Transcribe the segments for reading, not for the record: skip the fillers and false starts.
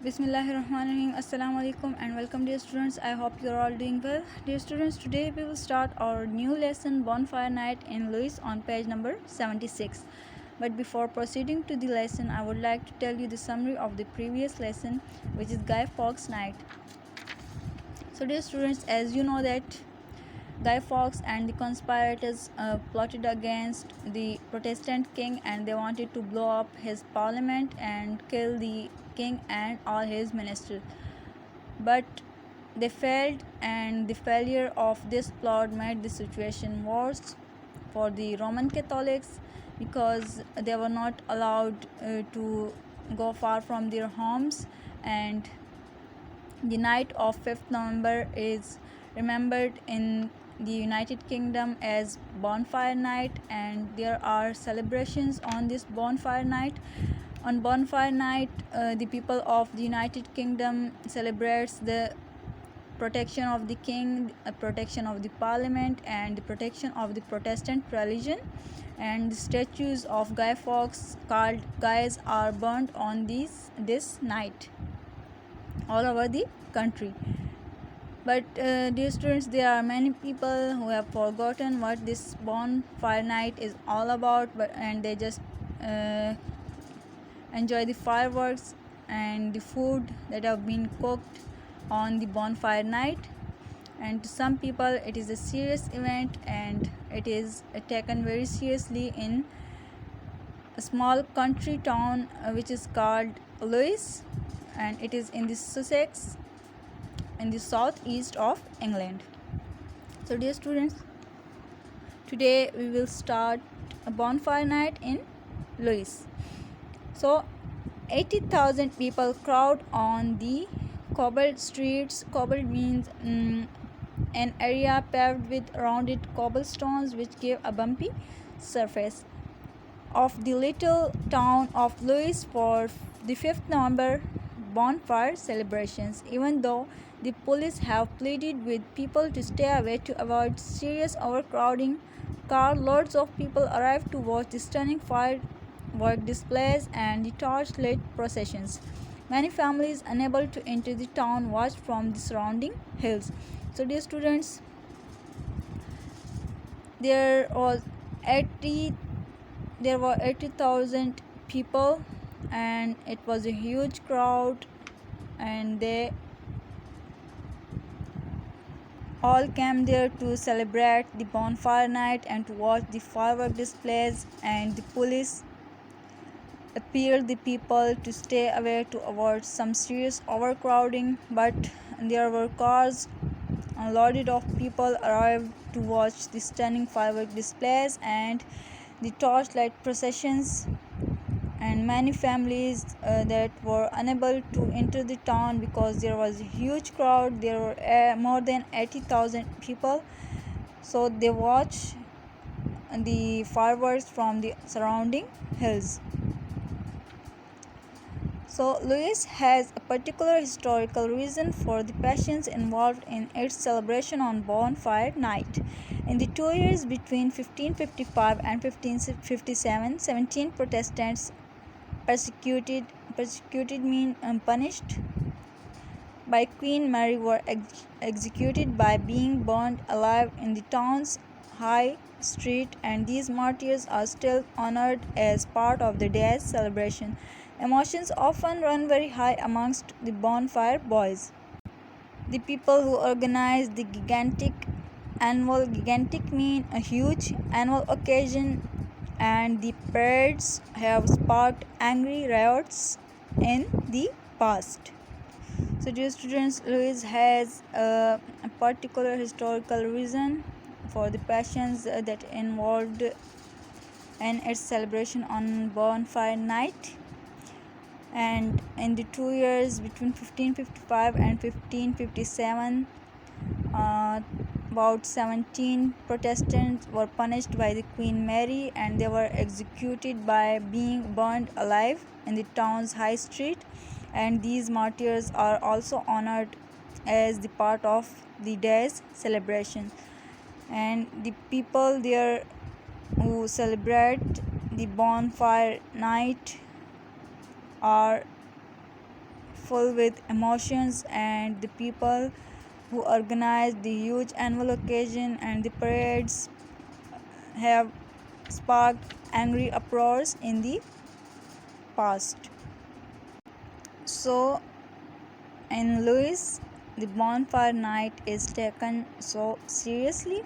Bismillahirrahmanirrahim. Assalamu alaikum and welcome, dear students. I hope you are all doing well. Dear students, today we will start our new lesson, Bonfire Night in Lewis, on page number 76. But before proceeding to the lesson, I would like to tell you the summary of the previous lesson, which is Guy Fawkes Night. So, dear students, as you know that Guy Fawkes and the conspirators plotted against the Protestant king, and they wanted to blow up his parliament and kill the king and all his ministers. But they failed, and the failure of this plot made the situation worse for the Roman Catholics, because they were not allowed to go far from their homes. And the night of 5th November is remembered in the United Kingdom as Bonfire Night, and there are celebrations on this Bonfire Night. On Bonfire Night, the people of the United Kingdom celebrates the protection of the king, protection of the parliament, and the protection of the Protestant religion. And the statues of Guy Fawkes called Guys are burnt on this night all over the country. But dear students, there are many people who have forgotten what this Bonfire Night is all about, and they just enjoy the fireworks and the food that have been cooked on the Bonfire Night. And to some people it is a serious event, and it is taken very seriously in a small country town which is called Lewis, and it is in the Sussex in the southeast of England. So, dear students, today we will start a Bonfire Night in Lewis. So 80,000 people crowd on the cobbled streets. Cobbled means an area paved with rounded cobblestones which give a bumpy surface of the little town of Lewis for the 5th November bonfire celebrations. Even though the police have pleaded with people to stay away to avoid serious overcrowding, carloads of people arrive to watch the stunning firework displays and the torchlight processions. Many families unable to enter the town watch from the surrounding hills. So, dear students, there were 80,000 people, and it was a huge crowd, and they all came there to celebrate the Bonfire Night and to watch the firework displays. And the police appealed the people to stay away to avoid some serious overcrowding, but there were cars loaded of people arrived to watch the stunning firework displays and the torchlight processions. And many families that were unable to enter the town because there was a huge crowd. There were more than 80,000 people, so they watched the fireworks from the surrounding hills. So Lewis has a particular historical reason for the passions involved in its celebration on Bonfire Night. In the 2 years between 1555 and 1557, 17 Protestants punished by Queen Mary were executed by being burned alive in the town's high street, and these martyrs are still honored as part of the day's celebration. Emotions often run very high amongst the bonfire boys. The people who organize the gigantic mean a huge annual occasion, and the parades have sparked angry riots in the past. So, dear students, Lewis has a particular historical reason for the passions that involved in its celebration on Bonfire Night. And in the 2 years between 1555 and 1557, about 17 Protestants were punished by the Queen Mary, and they were executed by being burned alive in the town's high street. And these martyrs are also honored as the part of the day's celebration. And the people there who celebrate the Bonfire Night are full with emotions, and the people who organized the huge annual occasion and the parades have sparked angry uproars in the past. So, in Louis, the bonfire night is taken so seriously,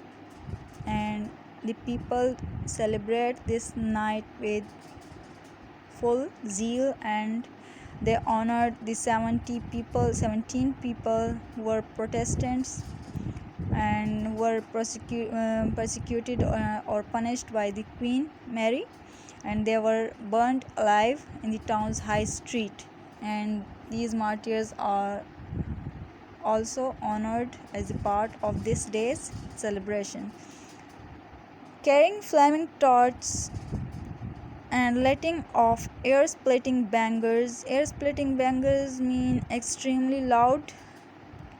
and the people celebrate this night with full zeal, and they honored the 17 people who were Protestants and were persecuted or punished by the Queen Mary, and they were burnt alive in the town's high street, and these martyrs are also honored as a part of this day's celebration. Carrying flaming torches and letting off air-splitting bangers. Air-splitting bangers mean extremely loud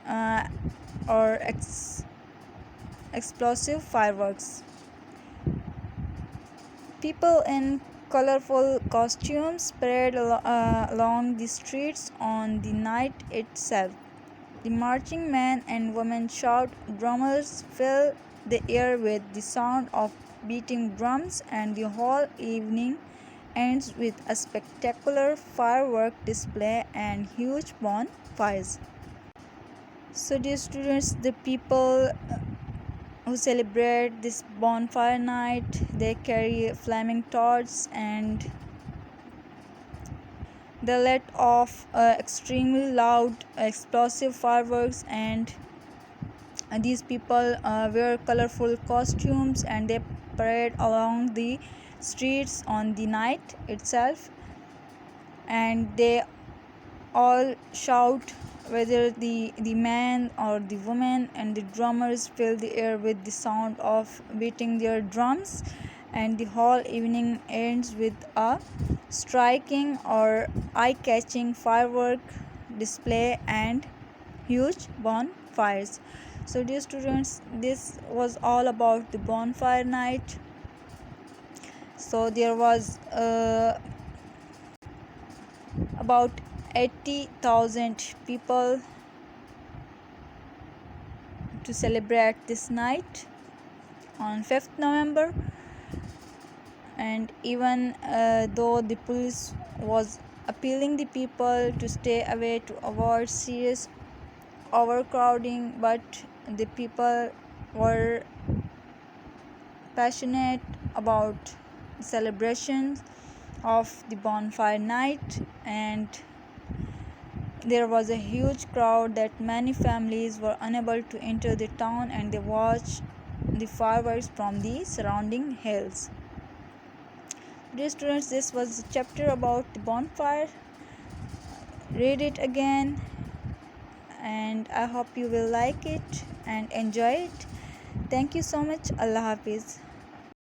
uh, or explosive fireworks. People in colorful costumes parade along the streets on the night itself. The marching men and women shout, drummers fill the air with the sound of beating drums, and the whole evening ends with a spectacular firework display and huge bonfires. So, dear students, the people who celebrate this bonfire night, they carry flaming torches and they let off extremely loud explosive fireworks, and these people wear colorful costumes and they parade along the streets on the night itself, and they all shout, whether the man or the woman, and the drummers fill the air with the sound of beating their drums, and the whole evening ends with a striking or eye-catching firework display and huge bonfires. So, dear students, this was all about the bonfire night. So there was about 80,000 people to celebrate this night on 5th November, and even though the police was appealing the people to stay away to avoid serious overcrowding, but the people were passionate about the celebration of the bonfire night, and there was a huge crowd that many families were unable to enter the town, and they watched the fireworks from the surrounding hills. Dear students, this was a chapter about the bonfire. Read it again, and I hope you will like it and enjoy it. Thank you so much. Allah Hafiz.